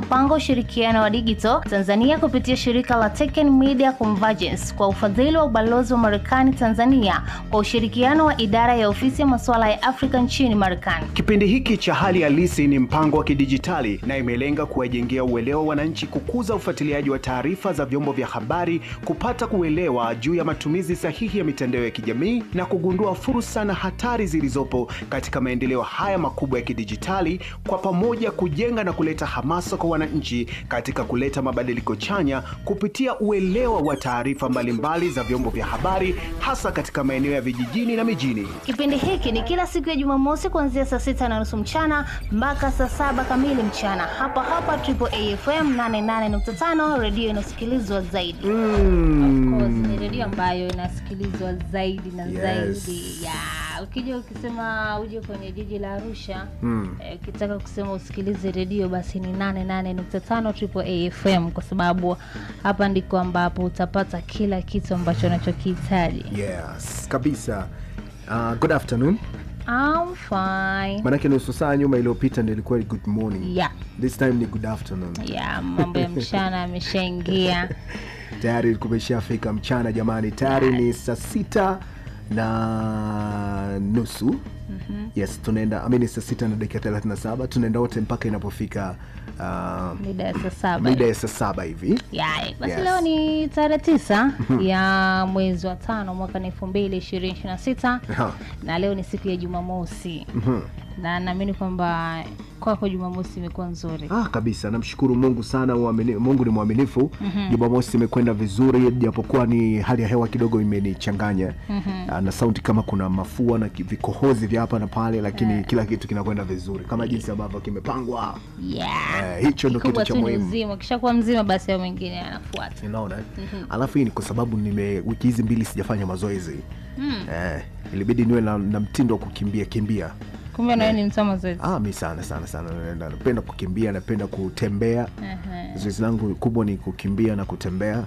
mpango ushirikiano wa digital Tanzania kupitia shirika la Tech Media Convergence kwa ufadhili wa ubalozi wa Marekani Tanzania kwa ushirikiano wa idara ya ofisi ya masuala ya Afrika nchini Marekani. Kipindi hiki cha Hali Halisi ni mpango wa kidijitali na imelenga kuwajengea uelewa wananchi, kukuza ufuatiliaji wa taarifa za vyombo vya habari, kupata kuelewa juu ya matumizi sahihi ya mitandao ya kijamii na kugundua fursa na hatari zilizopo katika maendeleo haya makubwa ya kidijitali, kwa pamoja kujenga na kuleta hamasa kwa wananchi katika kuleta mabadiliko chanya kupitia uelewa wa taarifa mbalimbali za vyombo vya habari, hasa katika maeneo ya vijijini na mijini. Kipindi hiki ni kila siku ya Jumamosi kuanzia saa 6:30 mchana mpaka saa 7 kamili mchana. Hapa Triple AFM 88.5, radio inasikilizwa zaidi. Of course, ni radio ambayo inasikilizwa zaidi na zaidi. Ukija ukisema uje kwenye jiji la Arusha, ukitaka kusema usikilize radio basi ni 88.5 Triple AFM, kwa sababu hapa ndiko ambapo utapata kila kitu ambacho unachokihitaji. Yes, kabisa. Good afternoon. I'm fine. Manake nusu saa nyuma iliyopita nilikuwa good morning. Yeah. This time ni good afternoon. Yeah, mambo ya mchana ameshaingia. Tayari kumeshafika mchana jamani. Tayari ni saa 6:30. Yes, tunaenda saa 6:37. Tunaenda wote mpaka inapofika mida ya saa 7 hivi. Yeah, basi yes. Leo ni tarehe 9 ya mwezi wa 5 mwaka 2026. Na leo ni siku ya Jumamosi. Na naamini kwamba kwako Jumamosi imekuwa nzuri. Kabisa, namshukuru Mungu sana, Mungu ni mwaminifu. Jumamosi imekwenda vizuri, japokuwa ni hali ya hewa kidogo imenichanganya. Na sauti kama kuna mafua na vikohozi vya hapa na pale, lakini kila kitu kinakwenda vizuri kama jinsi ambavyo kimepangwa. Hicho ndio kitu cha muhimu. Kishakuwa mzima basi au mengine yanafuata. Unaona? Alafu hii ni kwa sababu wiki hizi 2 sijafanya mazoezi. Ilibidi niwe na mtindo wa kimbia. Kumbe na ni mtama zoezi. Mimi sana napenda kukimbia, napenda kutembea. Zoezi langu kubwa ni kukimbia na kutembea,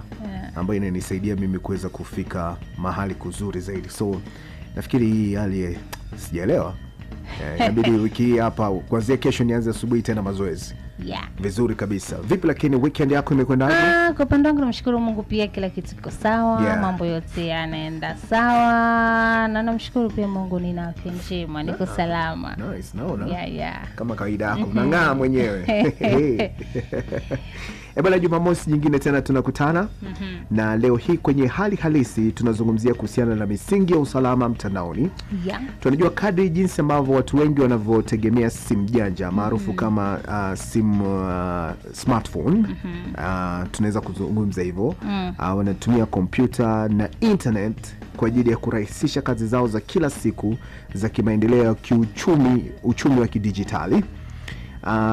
ambayo inanisaidia mimi kuweza kufika mahali kuzuri zaidi. So nafikiri hii hali sijaelewa. Inabidi wiki hapa kuanzia kesho nianze asubuhi tena mazoezi. Vizuri kabisa. Vipi lakini weekend yako imekwendaje? Kwa upande wangu namshukuru Mungu, pia kila kitu kiko sawa. Mambo yote yanaenda sawa. Na namshukuru pia Mungu, nina afya njema, niko salama. Nice, naona. Kama kawaida yako unang'aa mwenyewe. Bwana, Jumamosi nyingine tena tunakutana. Na leo hii kwenye Hali Halisi tunazungumzia kuhusiana na misingi ya usalama mtandaoni. Tunajua kadri jinsi ambavyo watu wengi wanavyotegemea simu janja maarufu kama simu smartphone. Tunaweza kuzungumza hivyo. Wanatumia kompyuta na internet kwa ajili ya kurahisisha kazi zao za kila siku za kimaendeleo ya uchumi wa kidijitali.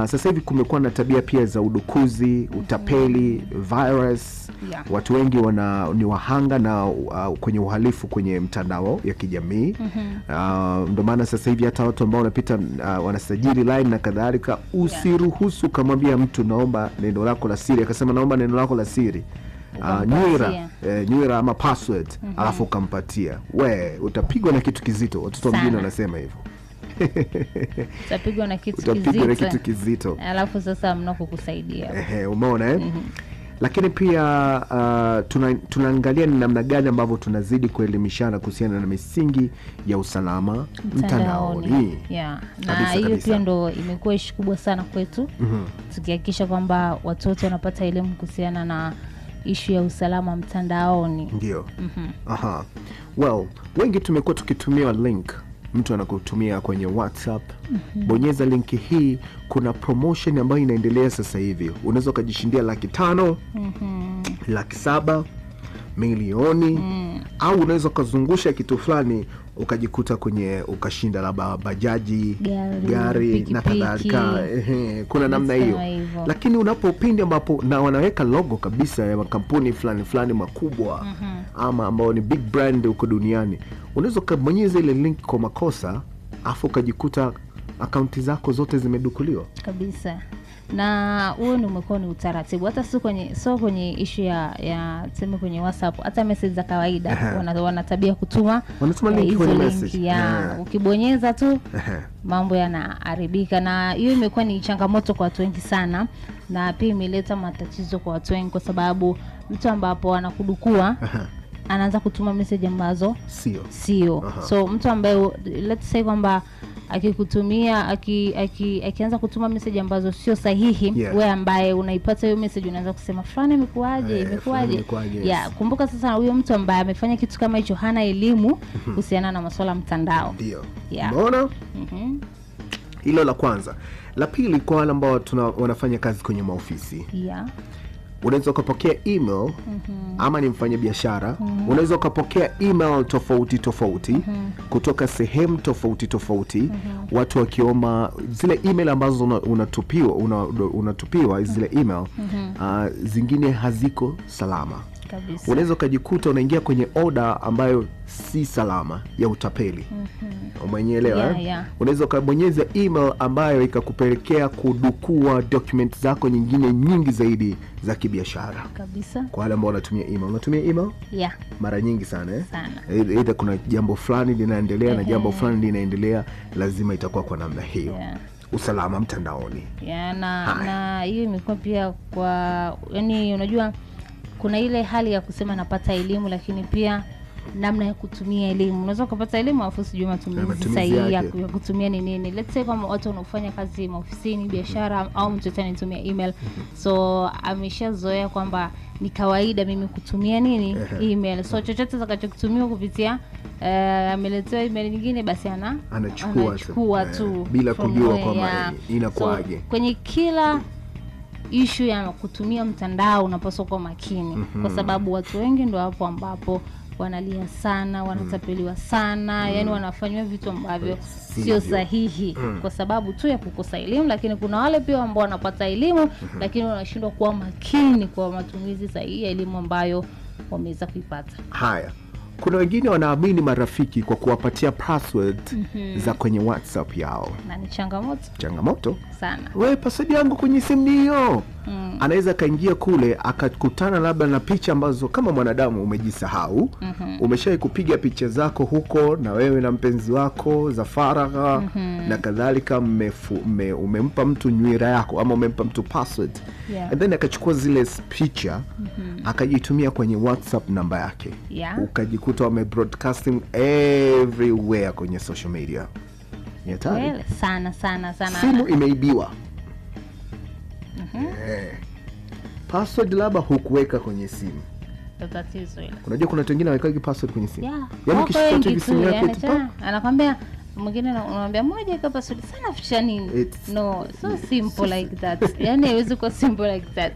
Sasa hivi kumekuwa na tabia pia za udukuzi, utapeli, virus. Watu wengi ni wahanga na kwenye uhalifu kwenye mtandao ya kijamii. Ndio maana sasa hivi hata watu ambao wanapita wanasajili line na kadhalika, usiruhusu kumwambia mtu naomba neno lako la siri, akasema naomba neno lako la siri, nywira ama password, alafu ukampatia, utapigwa na kitu kizito. Watoto wengine wanasema hivyo. Utapigwa na kitu kizito. Alafu sasa mnako kusaidia. Umeona Lakini pia tunaangalia ni namna gani ambavyo tunazidi kuelimishana kuhusiana na misingi ya usalama mtandaoni. Na hiyo pia ndo imekuwa ishi kubwa sana kwetu. Tukihakikisha kwamba watoto wanapata elimu kuhusiana na issue ya usalama mtandaoni. Ndio. Wengi tumekuwa tukitumia link. Mtu anakutumia kwenye WhatsApp. Bonyeza linki hii, kuna promotion ambayo inaendelea sasa hivi. Unaweza ukajishindia 500,000, 700,000, milioni. Au unaweza ukazungusha kitu fulani ukajikuta ukashinda labda bajaji, gari na kadhalika. Kuna namna hiyo. Lakini unapopindi ambapo na wanaweka logo kabisa ya makampuni fulani makubwa, ama ambao ni big brand huko duniani, unaweza kubonyeza ile link kwa makosa afu ukajikuta akaunti zako zote zimedukuliwa kabisa. Na huo ni umekuwa ni utaratibu hata kwenye issue ya tuseme kwenye WhatsApp, hata message za kawaida wana tabia kutuma link kwenye message. Ukibonyeza tu mambo yanaharibika, na hiyo imekuwa ni changamoto kwa watu wengi sana. na pia imeleta matatizo kwa watu wengi, kwa sababu mtu ambapo anakudukua anaanza kutuma message ambazo sio. So mtu ambaye let's say kwamba akikutumia akianza kutuma message ambazo sio sahihi, wewe ambaye unaipata hiyo message unaanza kusema fulani imekuaje. Kumbuka sasa huyo mtu ambaye amefanya kitu kama hicho hana elimu kuhusiana na masuala mtandao. Ndio. Unaona? Hilo la kwanza. La pili, kwa wale ambao wanafanya kazi kwenye maofisi. Unaweza kupokea email ama ni mfanya biashara, unaweza kupokea email tofauti kutoka sehemu tofauti, watu wakiomba zile email ambazo unatupiwa zile email, zingine haziko salama kabisa. Unaweza kujikuta unaingia kwenye order ambayo si salama ya utapeli. Umeelewa? Unaweza kubonyeza email ambayo ikakupelekea kudukua document zako nyingi zaidi za kibiashara kabisa. Kwa wale ambao wanatumia email, mara nyingi sana Either kuna jambo fulani linaendelea na jambo fulani linaendelea, lazima itakuwa kwa namna hiyo. Usalama mtandaoni. Na hiyo imekuwa pia kwa yani, unajua kuna ile hali ya kusema napata elimu, lakini pia namna ya kutumia elimu. Unaweza kupata elimu afu sijui matumizi sahihi ya kutumia ni nini. Let's say kama watu wanaofanya kazi maofisini, biashara, au mtu anatumia email, so ameshazoea kwamba ni kawaida mimi kutumia nini email. So chochote atakachokutumia kupitia ameletewa email nyingine, basi anachukua tu bila kujua kwamba inakuaje. So, kwenye kila issue ya kutumia mtandao unapaswa kuwa makini, kwa sababu watu wengi ndio hapo ambapo wanalia sana, wanatapeliwa sana, yani wanafanywa vitu ambavyo sio sahihi kwa sababu tu ya kukosa elimu. Lakini kuna wale pia ambao wanapata elimu lakini wanashindwa kuwa makini kwa matumizi sahihi ya elimu ambayo wameweza kuipata. Haya, kuna wengine wanaamini marafiki kwa kuwapatia password za kwenye WhatsApp yao. Na ni changamoto sana. Wewe password yangu kwenye simu hiyo. Anaweza kaingia kule akakutana labda na picha ambazo kama mwanadamu umejisahau. Umeshawahi kupiga picha zako huko na wewe na mpenzi wako za faragha na kadhalika, umempa mtu nywira yako ama umempa mtu password. And then akachukua zile picha akajitumia kwenye WhatsApp namba yake. Ukajikuta broadcasting everywhere kwenye social media. Sana. Simu imeibiwa. Password labda hukuweka kwenye simu. Tatizo ile. Unajua kuna watu wengine hawaweki password kwenye simu. Yaani kisha simu yake tu. Anakuambia mwingine unamwambia moja ika password sana ficha nini? No, so simple like that. Yaani haiwezi kuwa simple like that.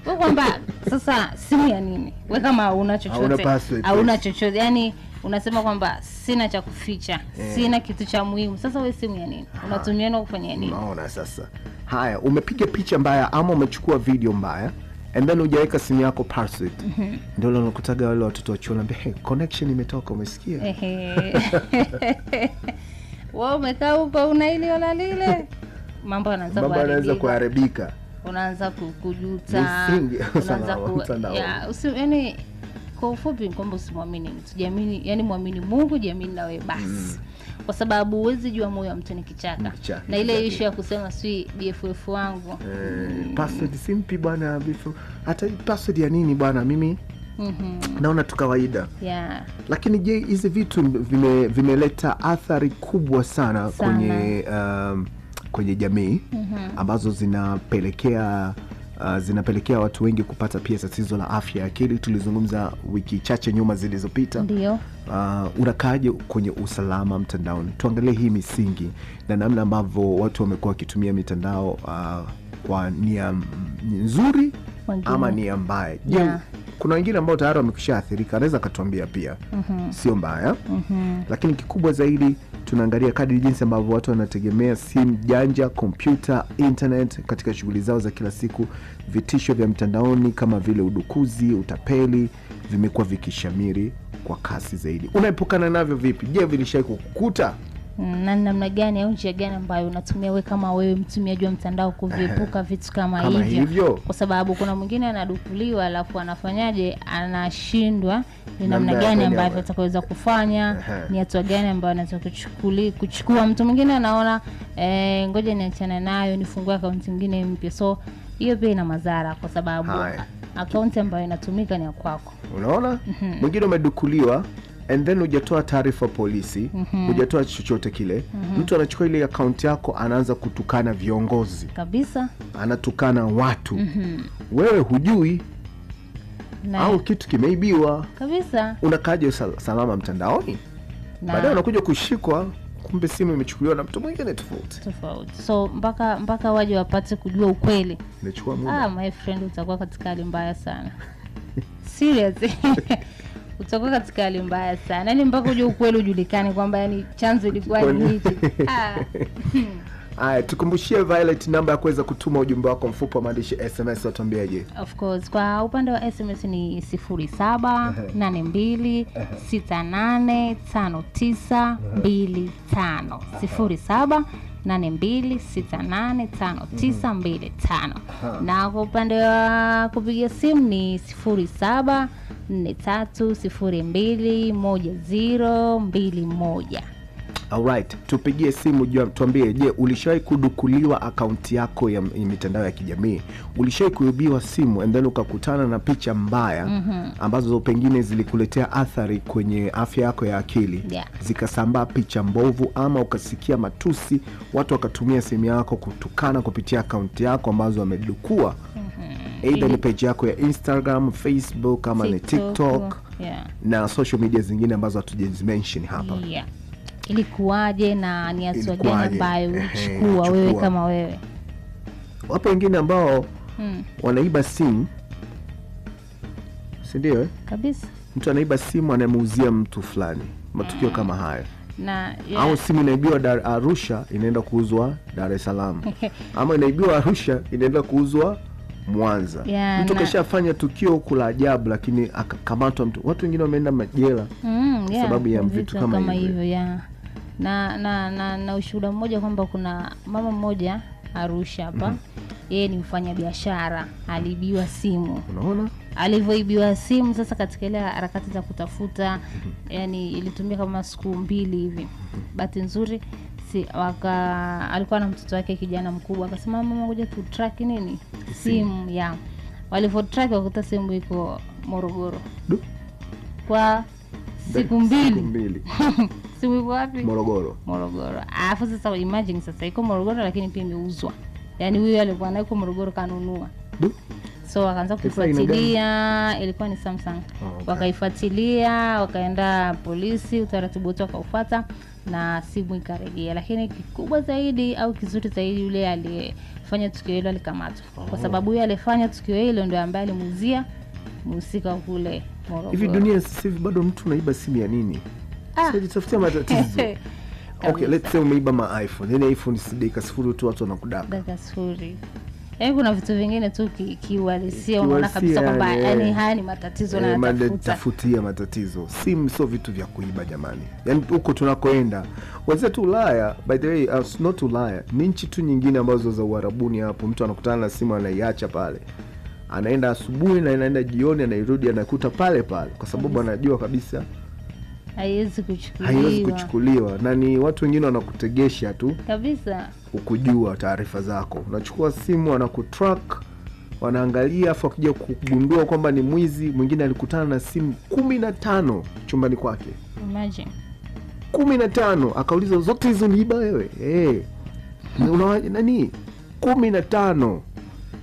Kwa kwamba sasa simu ya nini? Wewe kama una chochote hauna chochote. Yaani unasema kwamba sina cha kuficha, sina kitu cha muhimu. Sasa wewe simu ya nini? Unatumia na kufanya nini? Unaona sasa. Haya, umepiga picha mbaya ama umechukua video mbaya, and then hujaweka simu yako password. Ndio unakutaga wale watoto wakiona connection imetoka, umesikia? Wewe umekaa huko una ile wala lile. Mambo yanaanza kuharibika. Unaanza kujuta. Unaanza yani kwa ufupi kwamba usimwamini mtu, jamini, yani muamini Mungu, jamini na wewe basi. Kwa sababu huwezi jua moyo wa mtu ni kichaka. Na ile issue ya kusema si BFF wangu. Password simpi bwana BFF. Hata password ya nini bwana mimi? Naona tu kawaida. Lakini je, hizi vitu vimeleta athari kubwa sana kwenye jamii ambazo zinapelekea watu wengi kupata pia tatizo la afya ya akili. Tulizungumza wiki chache nyuma zilizopita. Ndio. Unakaaje kwenye usalama mtandaoni? Tuangalie hii misingi na namna ambavyo watu wamekuwa wakitumia mitandao kwa nia nzuri ama nia mbaya. Je, kuna wengine ambao tayari wamekushaathirika, anaweza katuambia pia. Sio mbaya. Lakini kikubwa zaidi tunaangalia kadri jinsi ambavyo watu wanategemea simu janja, kompyuta, internet katika shughuli zao za kila siku. Vitisho vya mtandaoni kama vile udukuzi, utapeli vimekuwa vikishamiri kwa kasi zaidi. Unaepukana navyo vipi? Je, vilishai kukukuta? Na namna gani au njia gani ambayo unatumia wewe kama wewe mtumiaji wa mtandao kuviepuka vitu kama hivyo? Kwa sababu kuna mwingine anadukuliwa alafu anafanyaje, anashindwa ni namna gani ambayo atakaweza kufanya, ni hatua gani ambayo anaweza kuchukua. Mtu mwingine anaona ngoja niachane nayo nifungue account nyingine mpya. So hiyo pia ina madhara kwa sababu akaunti ambayo inatumika ni ya kwako. Unaona? Mwingine umedukuliwa and then hujatoa taarifa polisi, hujatoa chochote kile. Mtu anachukua ile account yako anaanza kutukana viongozi. Kabisa. Anatukana watu. Wewe hujui au kitu kimeibiwa. Kabisa. Unakaje salama mtandaoni? Baadaye unakuja kushikwa, kumbe simu imechukuliwa na mtu mwingine tofauti. So mpaka waje wapate kujua ukweli. Inachukua muda. My friend, utakuwa katika hali mbaya sana. Serious. Utakuwa katika hali mbaya sana. Yaani mpaka uje ukweli ujulikane kwamba yani chanzo ilikuwa ni hichi. Tukumbushie Violet namba ya kuweza kutuma ujumbe wako mfupi wa maandishi SMS, watuambiaje? Of course, kwa upande wa SMS ni 0782685925. 0782685925. Na kwa upande wa kupiga simu ni 0743021021. Alright, tupigie simu tuambie, je, ulishawahi kudukuliwa akaunti yako ya mitandao ya kijamii? Ulishawahi kuibiwa simu and then ukakutana na picha mbaya ambazo pengine zilikuletea athari kwenye afya yako ya akili? Zikasambaa picha mbovu, ama ukasikia matusi, watu wakatumia simu yako kutukana kupitia akaunti yako ambazo wamedukua. Either ni page yako ya Instagram, Facebook, ama ni TikTok na social media zingine ambazo hatujazimention hapa. Ilikuwaje na ni hatua gani ambayo ulichukua wewe kama wewe? Wapo wengine ambao wanaiba simu. Si ndio? Kabisa. Mtu anaiba simu, anamuuzia mtu fulani. Matukio kama haya. Au simu inaibiwa Arusha, inaenda kuuzwa Dar es Salaam. Ama inaibiwa Arusha, inaenda kuuzwa Mwanza. Mtu kashafanya tukio kula ajabu, lakini akakamatwa mtu. Watu wengine wameenda majela sababu ya vitu kama hivyo. Na ushuhuda mmoja kwamba kuna mama mmoja Arusha hapa, yeye ni mfanya biashara, aliibiwa simu. Unaona? Alivyoibiwa simu sasa, katika ile harakati za kutafuta, yani ilitumia kama siku 2 hivi. Bahati nzuri alikuwa na mtoto wake kijana mkubwa, akasema mama, ngoja tu track nini simu ya. Walivyo track wakuta simu iko Morogoro. Kwa siku 2. Simu iko wapi? Morogoro. Alafu sasa imagine, sasa iko Morogoro lakini pia imeuzwa. Yaani huyo alikuwa nayo kwa Morogoro kanunua. So wakaanza kufuatilia, ilikuwa ni Samsung. Wakaifuatilia, wakaenda polisi, utaratibu wote wakaufuata na simu ikarejea. Lakini kikubwa zaidi au kizuri zaidi, yule aliyefanya tukio hilo alikamatwa. Kwa sababu yule alifanya tukio hilo ndio ambaye alimuuzia mhusika kule Morogoro. Hivi dunia sasa hivi bado mtu anaiba simu ya nini? Sasa jitafutia matatizo. Okay, let's say umeiba ma iPhone. Yaani iPhone si dakika 0 tu watu wanakudaka. Dakika 0. Yaani kuna vitu vingine tu kiuhalisia unaona kabisa kwamba yani haya ni matatizo na tafutia matatizo. Simu sio vitu vya kuiba jamani. Yaani huko tunakoenda, wenzetu Ulaya, by the way, not Ulaya, ni nchi tu nyingine ambazo za Uarabuni hapo, mtu anakutana na simu anaiacha pale. Anaenda asubuhi na anaenda jioni, anairudi anakuta pale pale kwa sababu anajua kabisa haiwezi kuchukuliwa. Na ni watu wengine wanakutegesha tu kabisa, ukujua taarifa zako. Unachukua simu, wanakutrack, wanaangalia, afu akija kugundua kwamba ni mwizi. Mwingine alikutana na simu 15 chumbani kwake. Imagine 15, akauliza zote hizo niiba wewe? Nani 15?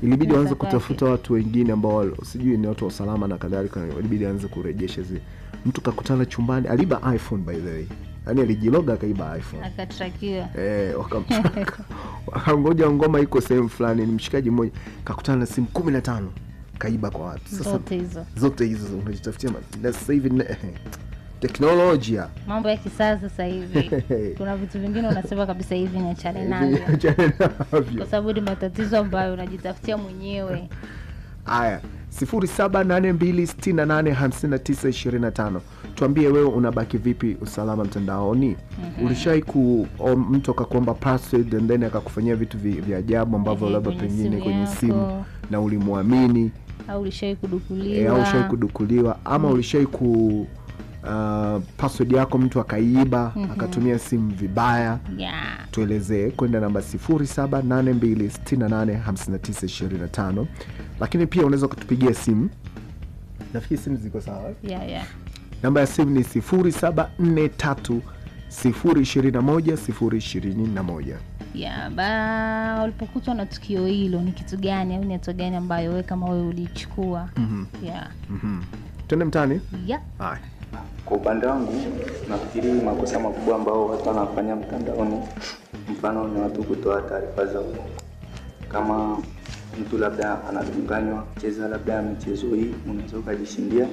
Ilibidi waanze kutafuta watu wengine ambao sijui ni watu wa usalama na kadhalika, ilibidi aanze kurejesha zile. Mtu kakutana chumbani, aliba iPhone by the way. Yaani alijiloga akaiba iPhone. Akatrakiwa. Wakamtrack. Wakangoja ngoma iko sehemu fulani, ni mshikaji mmoja kakutana na simu 15 kaiba kwa watu. Sasa zote hizo unajitafutia na sasa hivi teknolojia. Mambo ya kisasa sasa hivi. Kuna vitu vingine unasema kabisa hivi ni achane navyo. Kwa sababu ni matatizo ambayo unajitafutia mwenyewe. Haya, 0782685925. Tuambie wewe unabaki vipi usalama mtandaoni? Ulishai mtu akakuomba password and then akakufanyia vitu vya ajabu ambavyo labda pengine kwenye simu na ulimwamini? Au ulishai kudukuliwa? Ama ulishai password yako mtu akaiba, akatumia simu vibaya, tuelezee kwenda namba 0782685925. Lakini pia unaweza kutupigia simu. Nafikiri simu ziko sawa. Namba ya simu ni 0743021021. Ulipokutwa na tukio hilo ni kitu gani au ni hatua gani ambayo wewe kama wewe ulichukua? Twende mtaani? Haya. Kwa upande wangu nafikiri makosa makubwa ambao watu wanafanya mtandaoni, mfano ni watu kutoa taarifa za uongo. Kama mtu labda anadanganywa cheza labda michezo hii, unaweza kujishindia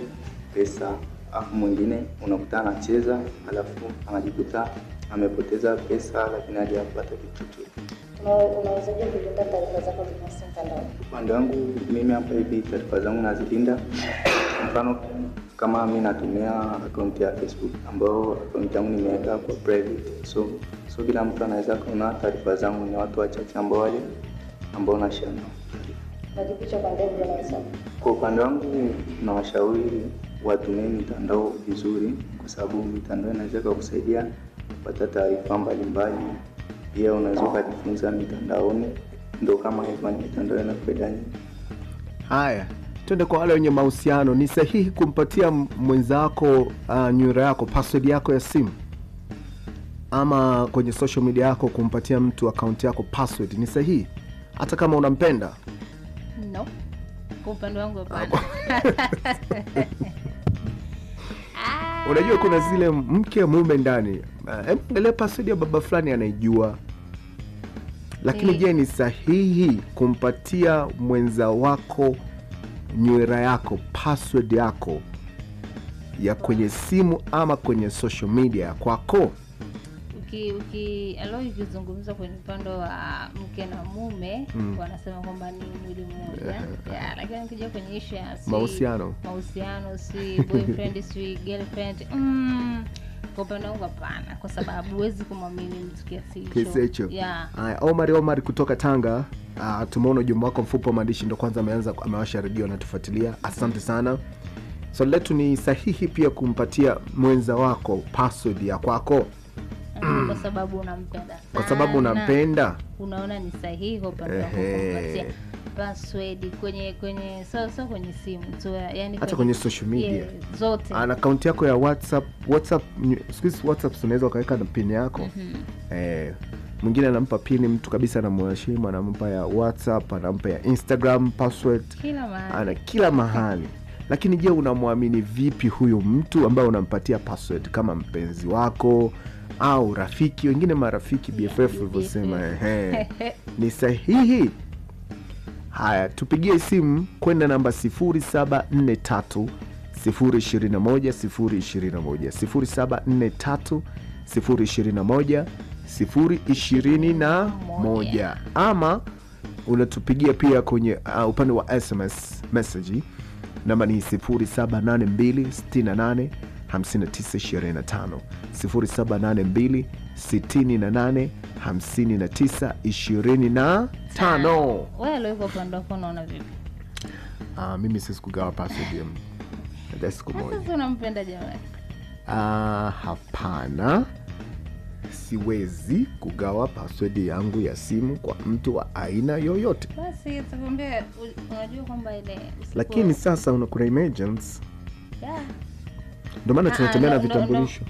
pesa, afu mwingine unakutana anacheza alafu anajikuta amepoteza pesa lakini hajapata kitu chochote. Unawezaje kulinda taarifa zako binafsi mtandaoni? Upande wangu mimi hapa hivi taarifa zangu nazilinda. Mfano kama mimi natumia account ya Facebook ambao account yangu nimeweka kwa private. So kila mtu anaweza kuona taarifa zangu, ni watu wachache ambao na share. Najipicha kwa ndevu na WhatsApp. Kwa upande wangu nawashauri watumie mitandao vizuri, kwa sababu mitandao inaweza kukusaidia kupata taarifa mbalimbali. Pia unaweza kujifunza mitandaoni, ndio kama hivyo mitandao inafaida nyingi. Haya, twende kwa wale wenye mahusiano. Ni sahihi kumpatia mwenzako nywira yako, password yako ya simu? Ama kwenye social media yako kumpatia mtu account yako password ni sahihi hata kama unampenda? No. Kwa upande wangu hapana. Unajua kuna zile mke mume ndani. Angalia password ya baba fulani anaijua. Lakini je, ni sahihi kumpatia mwenza wako nywira yako, password yako ya kwenye simu ama kwenye social media kwako? Ukizungumza kwenye upande wa mke na mume, wanasema kwamba ni mwili mmoja. Lakini ukija kwenye issue ya mahusiano, si boyfriend, si girlfriend, kwa upande wangu hapana, kwa sababu huwezi kumwamini mtu kiasi hicho. Haya, Omar kutoka Tanga, tumeona ujumbe wako mfupi wa maandishi, ndio kwanza amewasha redio na tufuatilia. Asante sana. Swali letu ni sahihi pia kumpatia mwenza wako password ya kwako? Kwa sababu unampenda. Kwa sababu unampenda. Unaona ni sahihi kwa upande wako kumpatia password kwenye kwenye simu tu, yani hata kwenye social media zote. Ana account yako ya WhatsApp, WhatsApp unaweza ukaweka na pin yako. Mwingine anampa pin mtu kabisa, anamheshimu, anampa ya WhatsApp, anampa ya Instagram password, kila mahali. Lakini je, unamwamini vipi huyo mtu ambaye unampatia password, kama mpenzi wako au rafiki? Wengine marafiki BFF ulivyosema, ni sahihi? Haya, tupigie simu kwenda namba 0743 021 021 0743 021 021, ama unatupigia pia kwenye upande wa SMS message. Namba ni 0782685925 0782685925. Wewe leo uko upande wako unaona vipi? Mimi siwezi kugawa password ya siku moja. Sasa unampenda jamani? Hapana, siwezi kugawa password yangu ya simu kwa mtu wa aina yoyote. Basi tukwambia, unajua kwamba ile lakini sasa kuna emergency. Ndio maana tunatembea na vitambulisho.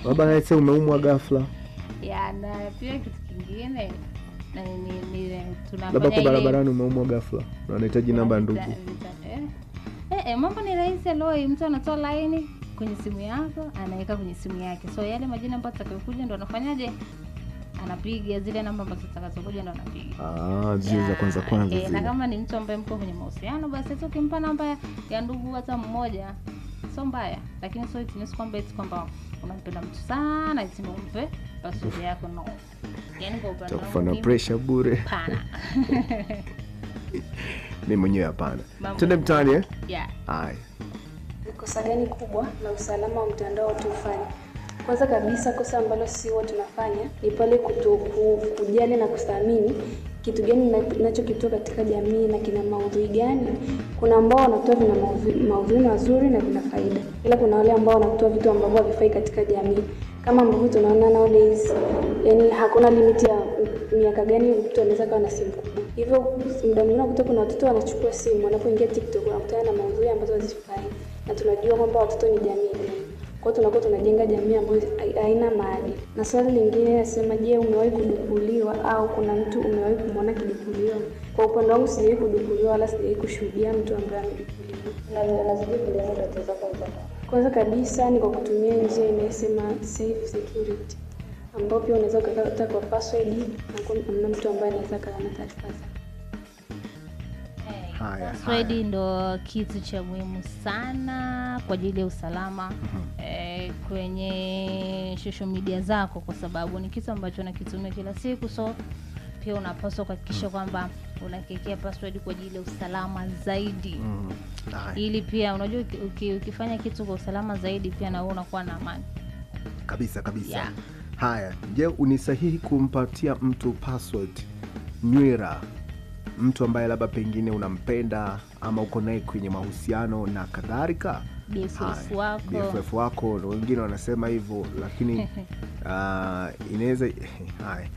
Baba anasema umeumwa ghafla. Na pia kitu kingine ni tunafanya labda kwa barabarani umeumwa ghafla na unahitaji namba ya ndugu. Mambo ni rahisi leo, mtu anatoa line kwenye simu yako, anaweka kwenye simu yake. So yale majina ambayo atakayokuja ndo anafanyaje? Anapiga zile namba ambazo zitakazokuja ndo anapiga. Zile za kwanza zile. Na kama ni mtu ambaye mko kwenye mahusiano, basi tu ukimpa namba ya ndugu hata mmoja sio mbaya, lakini sio eti kwamba unampenda mtu sana eti umpe password yako, no. Yaani kwa upande wangu pressure bure. Hapana. Mimi mwenyewe hapana. Twende mtaani Hai. Kosa gani kubwa la usalama wa mtandao tufanye? Kwanza kabisa, kosa ambalo sisi wote tunafanya ni pale kujali na kuthamini kitu gani ninachokitoa katika jamii na kina maudhui gani. Kuna ambao wanatoa vina maudhui mazuri na vina faida, ila kuna wale ambao wanatoa vitu ambavyo havifai katika jamii, kama ambavyo tunaona nowadays, yani hakuna limit ya miaka gani mtu anaweza kuwa na simu kubwa. Hivyo muda mwingine unakuta kuna watoto wanachukua simu, wanapoingia TikTok wanakutana na maudhui ambazo hazifai, na tunajua kwamba watoto ni jamii. Kwa hiyo tunakuwa tunajenga jamii ambayo haina maadili. Na swali lingine nasema, je, umewahi kudukuliwa au kuna mtu umewahi kumwona kidukuliwa? Kwa upande wangu sijawahi kudukuliwa wala sijawahi kushuhudia mtu ambaye amedukuliwa. Na nazidi kueleza tatizo kwa mfano. Kwanza kabisa ni kwa kutumia njia inayosema safe security, ambapo pia unaweza kukata kwa password na kuna mtu ambaye anaweza kana taarifa zako. Password ndo kitu cha muhimu sana kwa ajili ya usalama kwenye social media zako, kwa sababu ni kitu ambacho unakitumia kila siku. So pia unapaswa kuhakikisha kwamba unakiwekea password kwa ajili ya usalama zaidi. Ili pia unajua ukifanya kitu kwa usalama zaidi pia na wewe unakuwa na amani. Kabisa. Yeah. Haya, je, unisahihi kumpatia mtu password, nywira, mtu ambaye labda pengine unampenda ama uko naye kwenye mahusiano na kadhalika? BFF wako, wengine wanasema hivyo, lakini inaweza haya.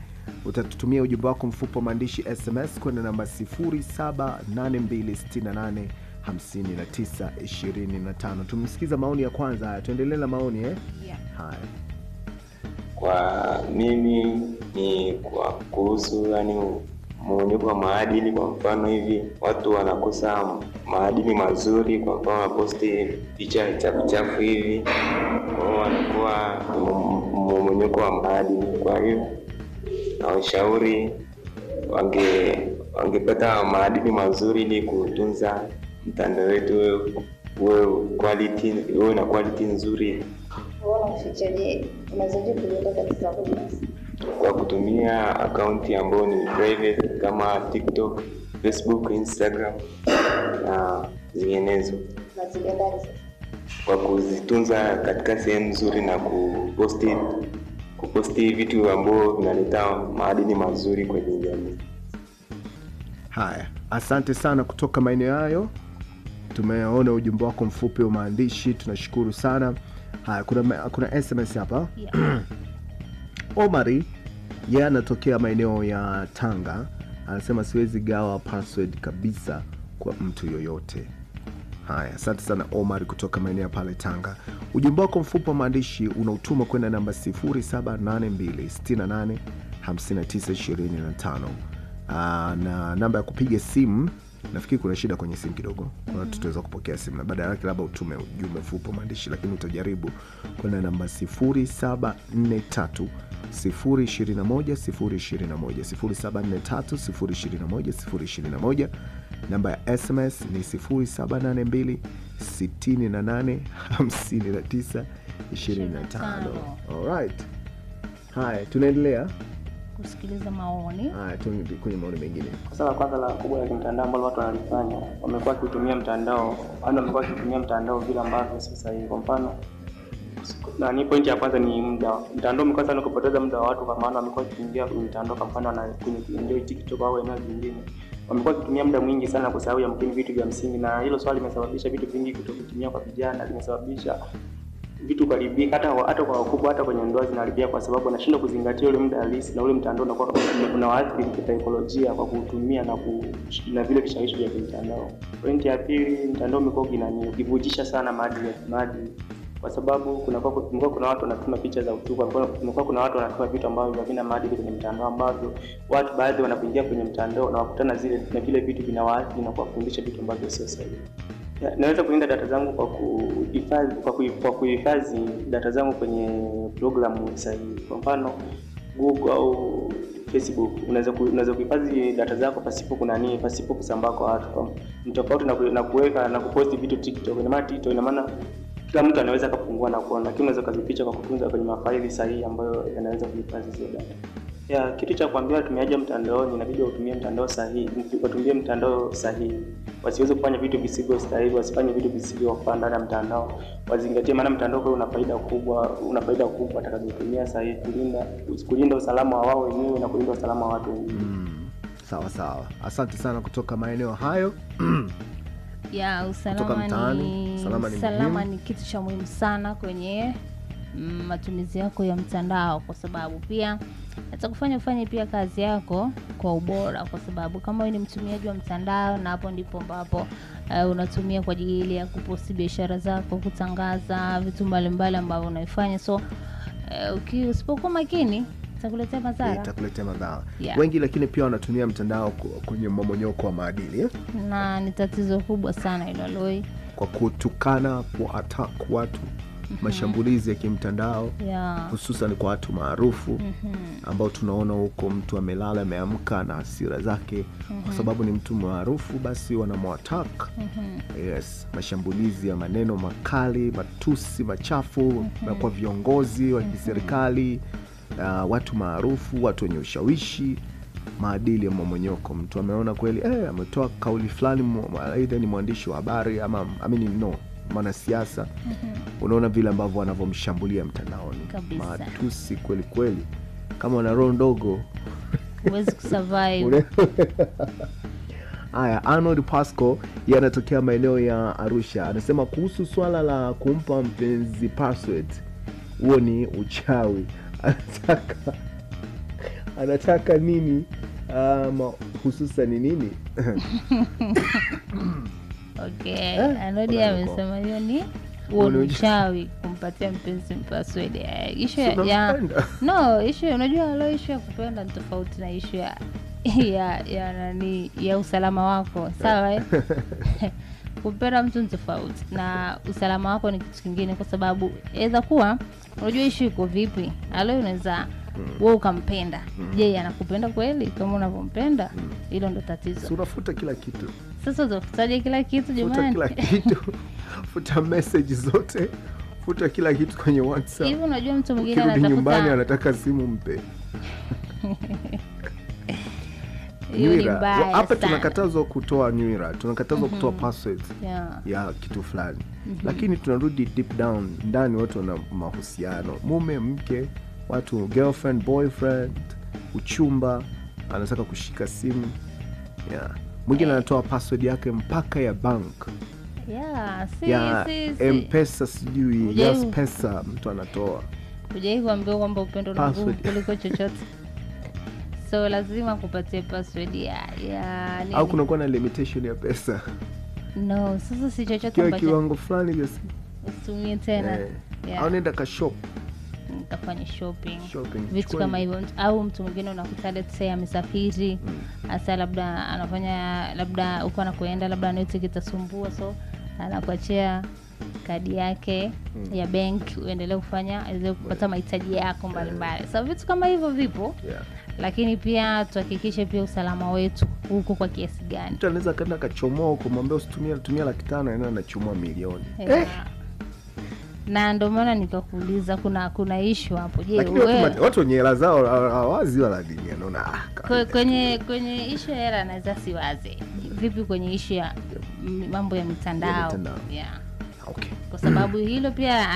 Utatutumia ujumbe wako mfupi maandishi SMS kwenda namba 0782685925. Tumsikiza maoni ya kwanza. Haya, tuendelee na maoni Yeah. Haya. Kwa mimi ni kwa kuhusu mmonyoko wa maadili. Kwa mfano hivi watu wanakosa maadili mazuri, kwa mfano waposti picha chafu hivi, wao wanakuwa mmonyoko wa maadili. Kwa hiyo na washauri wangepata maadili mazuri ili kutunza mtandao wetu uwe na quality nzuri. Kwa kutumia akaunti ambayo ni private kama TikTok, Facebook, Instagram na zinginezo. Kwa kuzitunza katika sehemu nzuri na kuposti vitu ambavyo vinaleta maadili mazuri kwenye jamii. Haya, asante sana kutoka maeneo hayo. Tumeona ujumbe wako mfupi wa maandishi, tunashukuru sana. Haya, kuna SMS hapa. Yeah. Omari, yeye anatokea maeneo ya Tanga, anasema siwezi gawa password kabisa kwa mtu yoyote. Haya, asante sana Omar kutoka maeneo pale Tanga. Ujumbe wako mfupi wa maandishi unautuma kwenda namba 0782685925. Na namba ya kupiga simu, nafikiri kuna shida kwenye simu kidogo. Kwa tutaweza kupokea simu na baada yake labda utume ujumbe mfupi wa maandishi, lakini utajaribu kwenda namba 0743 021 021 0743 021 021. Namba ya SMS ni 0782 68 59 25. Alright. Haya, tunaendelea kusikiliza maoni. Haya, tuende kwenye maoni mengine. Kosa la kwanza la kubwa la kimtandao ambalo watu wanalifanya, wamekuwa wakitumia mtandao, wamekuwa wakitumia mtandao vile ambavyo si sahihi. Kwa mfano, na ni pointi ya kwanza ni muda. Mtandao umekuwa sana kupoteza muda wa watu, kwa maana wamekuwa wakiingia kwenye mtandao, kwa mfano kwenye TikTok au eneo lingine. Wamekuwa wakitumia muda mwingi sana kusahau yamkini vitu vya msingi, na hilo swali limesababisha vitu vingi kutokutumia kwa vijana, limesababisha vitu kuharibika, hata kwa wakubwa, hata kwenye ndoa zinaharibika, kwa sababu anashindwa kuzingatia ule muda halisi, na ule mtandao unakuwa unawaathiri kisaikolojia kwa kutumia na vile vishawishi vya mtandao. Pointi ya pili, mtandao umekuwa ukivujisha sana maadili, kwa sababu kuna watu wanatuma picha za utupu, kumekuwa kuna watu wanatuma vitu ambavyo havina maadili kwenye mtandao, ambavyo watu baadhi wanapoingia kwenye mtandao na wakutana na vile vitu vinawaathiri na kuwafundisha vitu ambavyo sio sahihi. Naweza kulinda data zangu kwa kuhifadhi data zangu kwenye programu sahihi. Kwa mfano Google au Facebook, unaweza kuhifadhi data zako pasipo kusambaa kwa watu. Tofauti na kuweka na kuposti vitu TikTok. Ina maana kila mtu anaweza kufungua na kuona, lakini unaweza kuzificha kwa kutunza kwenye mafaili sahihi ambayo yanaweza kuhifadhi hizo data. Kitu cha kuambia watumiaji mtandaoni, inabidi watumie mtandao sahihi. Wasiweze kufanya vitu visivyo sahihi, wasifanye vitu visivyo kwa ndani ya mtandao. Wazingatie, maana mtandao kwa una faida kubwa atakayotumia sahihi, kulinda usalama wa wao wenyewe na kulinda usalama wa watu wengine. Sawa sawa, asante sana kutoka maeneo hayo. Ya usalama mtaani, usalama ni kitu cha muhimu sana kwenye matumizi yako ya mtandao, kwa sababu pia atakufanya ufanye pia kazi yako kwa ubora, kwa sababu kama wewe ni mtumiaji wa mtandao, na hapo ndipo ambapo unatumia kwa ajili ya kuposti biashara zako, kutangaza vitu mbalimbali ambavyo unaifanya, so usipokuwa makini itakuletea madhara. Yeah. Wengi lakini pia wanatumia mtandao kwenye mmomonyoko wa maadili na ni tatizo kubwa sana hilo Loi, kwa kutukana, kwa attack watu, mashambulizi ya kimtandao, hususan kwa watu maarufu ambao tunaona huko mtu amelala ameamka na hasira zake kwa sababu ni mtu maarufu, basi wanamwattack. Yes, mashambulizi ya maneno makali, matusi machafu na kwa viongozi wa kiserikali, watu maarufu, watu wenye ushawishi, maadili ya mmomonyoko. Mtu ameona kweli ametoa kauli fulani, aidha ni mwandishi wa habari ama mwanasiasa, unaona vile ambavyo wanavyomshambulia mtandaoni, matusi kweli kweli. Kama una roho ndogo huwezi kusurvive. Haya, Arnold Pasco yanatokea maeneo ya Arusha, anasema kuhusu swala la kumpa mpenzi password, huo ni uchawi. Anataka nini hususan ni nini? Okay, Arnold amesema hiyo ni uchawi, kumpatia mpenzi password. Issue unajua leo issue ya kupenda ni tofauti na issue ya usalama wako, sawa? Kupenda mtu ni tofauti na usalama wako ni kitu kingine, kwa sababu inaweza kuwa unajua issue iko vipi. Leo unaweza wewe ukampenda, je, anakupenda kweli kama unavyompenda? Hilo ndo tatizo. Unafuta kila kitu. Sasa utafutaje kila kitu jamani? Futa kila kitu. Futa message zote. Futa kila kitu kwenye WhatsApp. Hivi unajua mtu mwingine anatafuta nyumbani, anataka simu mpe. Hapa tunakatazwa kutoa nywira, tunakatazwa kutoa password ya kitu fulani. Lakini tunarudi deep down, ndani watu wana mahusiano, mume mke, watu girlfriend boyfriend, uchumba, anataka kushika simu. Mwingine anatoa password yake mpaka ya bank. M-Pesa sijui, Yes Pesa mtu anatoa. Hujai kuambiwa kwamba upendo na nguvu kuliko chochote. So lazima kupatia password ya au kunakuwa na limitation ya pesa. No, sasa si chochote ambacho kiwango fulani basi usitumie tena. Au nenda ka shop, kafanya shopping vitu kama hivyo. Au mtu mwingine unakuta let's say amesafiri, hasa labda anafanya, labda uko anakoenda labda network itasumbua, so anakuachia kadi yake ya bank uendelee kufanya ili kupata mahitaji yako mbalimbali. So vitu kama hivyo vipo. Lakini pia tuhakikishe pia usalama wetu huko kwa kiasi gani. Mtu anaweza kaenda kachomoa kumwambia usitumie, tumia 500,000 yeye anachomoa milioni. Na ndio maana nikakuuliza kuna issue hapo. Je, watu wenye hela zao hawazi wala dini, anaona kwenye issue ya hela anaweza siwaze. Vipi kwenye issue ya mambo ya mitandao? Okay. Kwa sababu hilo pia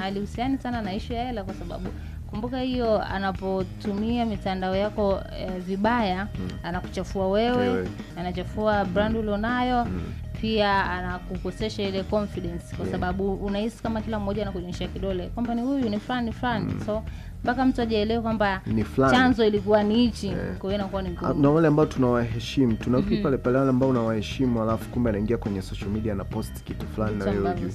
alihusiana sana na issue ya hela, kwa sababu kumbuka hiyo anapotumia mitandao yako vibaya, anakuchafua wewe, anachafua brand ulionayo, pia anakukosesha ile confidence, kwa sababu unahisi kama kila mmoja anakuonyesha kidole kwamba ni huyu ni fulani. So mpaka mtu ajielewe kwamba chanzo ilikuwa ni hichi, kwa hiyo inakuwa ni ngumu. Na wale ambao tunawaheshimu, tunarudi pale pale, wale ambao unawaheshimu alafu kumbe anaingia kwenye social media na post kitu fulani na wewe hujui.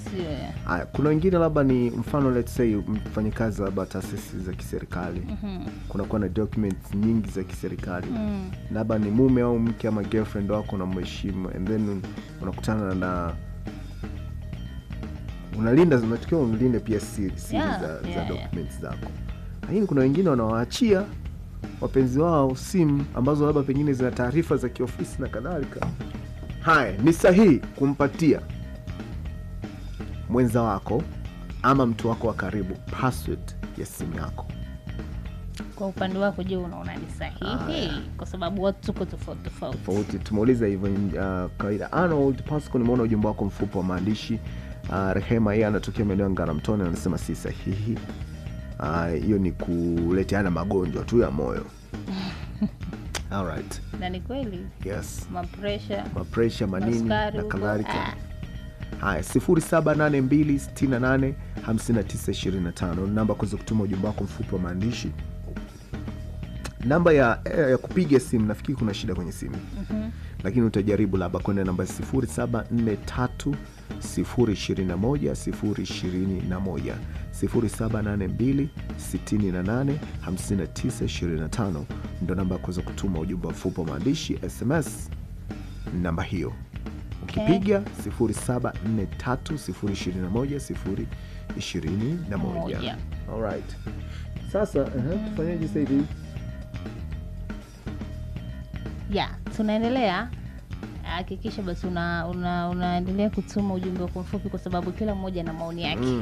Haya, kuna wengine labda ni mfano, let's say mfanyikazi labda taasisi za kiserikali, kuna kuwa na documents nyingi za kiserikali, labda ni mume au mke ama girlfriend wako na mheshimu, and then unakutana na unalinda, zinatakiwa unalinde pia siri za documents zako. Lakini kuna wengine wanawaachia wapenzi wao simu ambazo labda pengine zina taarifa za kiofisi na kadhalika. Haya, ni sahihi kumpatia mwenza wako ama mtu wako wa karibu password ya simu yako? Kwa upande wako, je, unaona ni sahihi? Kwa sababu watu tuko tofauti. Tumeuliza hivyo kawaida. Arnold Pasco, nimeona ujumbe wako mfupi wa maandishi. Rehema yeye anatokea maeneo ya Ngaramtoni, anasema si sahihi. Hiyo ni kuleteana magonjwa tu ya moyo. Alright. Na ni kweli. Yes. Mapresha manini na kadhalika. Haya, 0782685925 namba kuweza kutuma ujumbe wako mfupi wa maandishi. Namba ya kupiga simu, nafikiri kuna shida kwenye simu. Lakini utajaribu labda kwenda namba 0743021021 0782685925 ndio namba ya kuweza kutuma ujumbe mfupi wa maandishi SMS. Namba hiyo ukipiga 0743021021. Alright. Sasa tufanyaje sasa hivi? Tunaendelea. Hakikisha basi unaendelea kutuma ujumbe wako mfupi kwa sababu kila mmoja na maoni yake.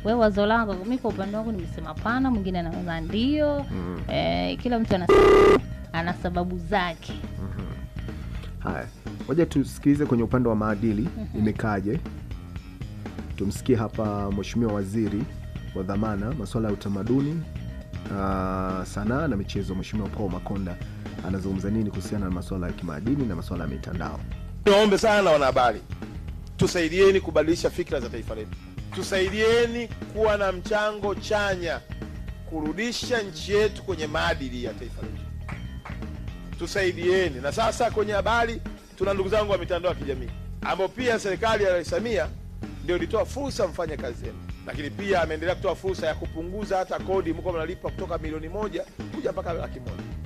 Wewe wazo lako, mimi kwa upande wangu nimesema pana, mwingine anaona ndio. Kila mtu ana sababu zake. Haya, ngoja tusikilize kwenye upande wa maadili imekaje. Tumsikie hapa Mheshimiwa Waziri wa Dhamana, masuala ya utamaduni, sanaa na michezo, Mheshimiwa Paul Makonda anazungumza nini kuhusiana na masuala ya kimaadili na masuala ya mitandao. Niombe sana wanahabari, tusaidieni kubadilisha fikra za taifa letu. Tusaidieni kuwa na mchango chanya kurudisha nchi yetu kwenye maadili ya taifa letu. Tusaidieni. Na sasa kwenye habari tuna ndugu zangu wa mitandao ya kijamii ambao pia serikali ya Rais Samia ndio ilitoa fursa mfanye kazi zenu. Lakini pia ameendelea kutoa fursa ya kupunguza hata kodi mko mnalipa kutoka milioni 1 kuja mpaka 100,000.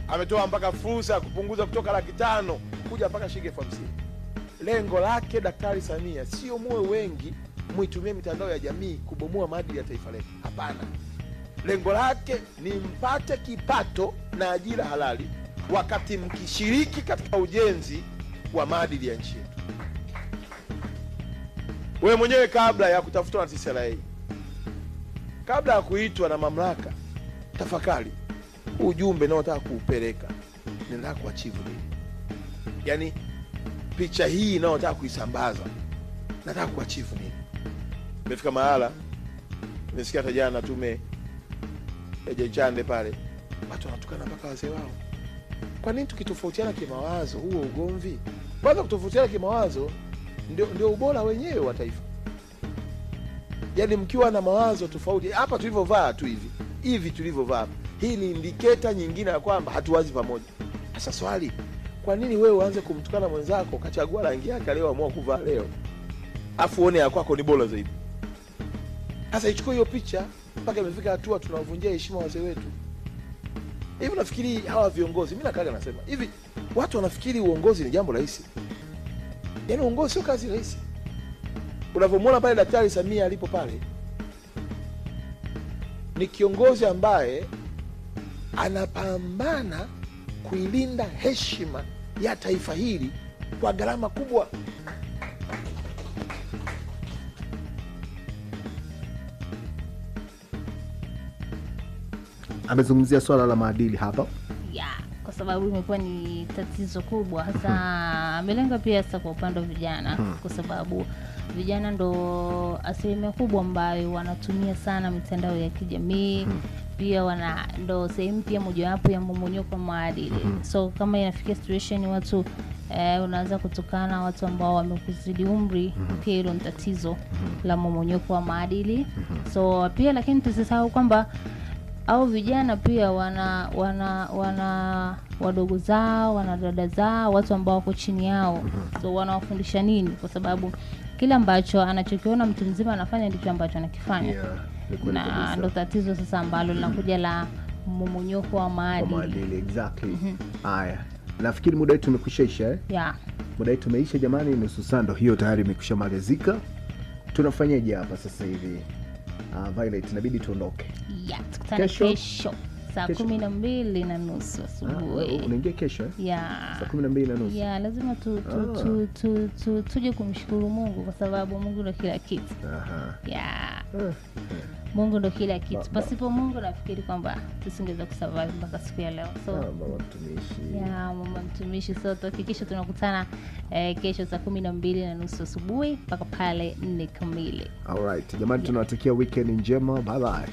Ametoa mpaka fursa ya kupunguza kutoka 500,000 kuja mpaka shilingi 50,000. Lengo lake Daktari Samia sio muwe wengi muitumie mitandao ya jamii kubomoa maadili ya taifa letu. Hapana. Lengo lake ni mpate kipato na ajira halali wakati mkishiriki katika ujenzi wa maadili ya nchi yetu. Wewe mwenyewe kabla ya kutafutwa na TCRA, kabla ya kuitwa na mamlaka, tafakari ujumbe nao nataka kuupeleka, nataka kuachieve nini? Yaani picha hii nao nataka kuisambaza, nataka kuachieve nini? Nimefika mahala nimesikia hata jana tume ya Chande pale watu wanatukana mpaka wazee wao. Kwa nini tukitofautiana kimawazo huo ugomvi? Kwanza kutofautiana kimawazo ndio ubora wenyewe wa taifa. Yaani mkiwa na mawazo tofauti, hapa tulivyovaa tu hivi tulivyovaa, hii ni indicator nyingine ya kwamba hatuwazi pamoja. Sasa swali, kwa nini wewe uanze kumtukana mwenzako ukachagua rangi yake leo amua kuvaa leo, afu uone ya kwako ni bora zaidi? Sasa ichukue hiyo picha mpaka imefika hatua tunavunjia heshima wazee wetu. Hivi nafikiri hawa viongozi, mimi nakaga nasema hivi, watu wanafikiri uongozi ni jambo rahisi. Yaani uongozi sio kazi rahisi. Unavyomuona pale Daktari Samia alipo pale, ni kiongozi ambaye anapambana kuilinda heshima ya taifa hili kwa gharama kubwa. Amezungumzia swala la maadili hapa. Kwa sababu imekuwa ni tatizo kubwa hasa amelenga pia sasa kwa upande wa vijana kwa sababu vijana ndo asilimia kubwa ambayo wanatumia sana mitandao ya kijamii. Pia ndo sehemu pia mojawapo ya mmomonyoko wa maadili. So kama inafikia situation watu unaanza kutukana watu ambao wamekuzidi umri, pia hilo ni tatizo la mmomonyoko wa maadili. So pia lakini tusisahau kwamba au vijana pia wana wadogo zao, wana dada zao, watu ambao wako chini yao. So wanawafundisha nini? Kwa sababu kila ambacho anachokiona mtu mzima anafanya ndicho ambacho anakifanya. Na ndo tatizo sasa ambalo linakuja la mmomonyoko wa maadili. Exactly. Haya. Nafikiri muda wetu umekwishaisha muda wetu umeisha jamani, nusu saa ndo hiyo tayari imekwisha malizika. Tunafanyaje hapa sasa hivi? Violet, inabidi tuondoke. Tukutane kesho saa 12:30 asubuhi. Unaingia kesho saa 12:30. Lazima tuje kumshukuru Mungu kwa sababu Mungu ndo kila kitu. Mungu ndo kila kitu. Pasipo Mungu nafikiri kwamba tusingeweza kusurvive mpaka siku ya leo. So mama mtumishi, so tuhakikisha tunakutana kesho saa 12:30 asubuhi mpaka pale 4 kamili. Alright, jamani tunawatakia weekend njema. Bye bye.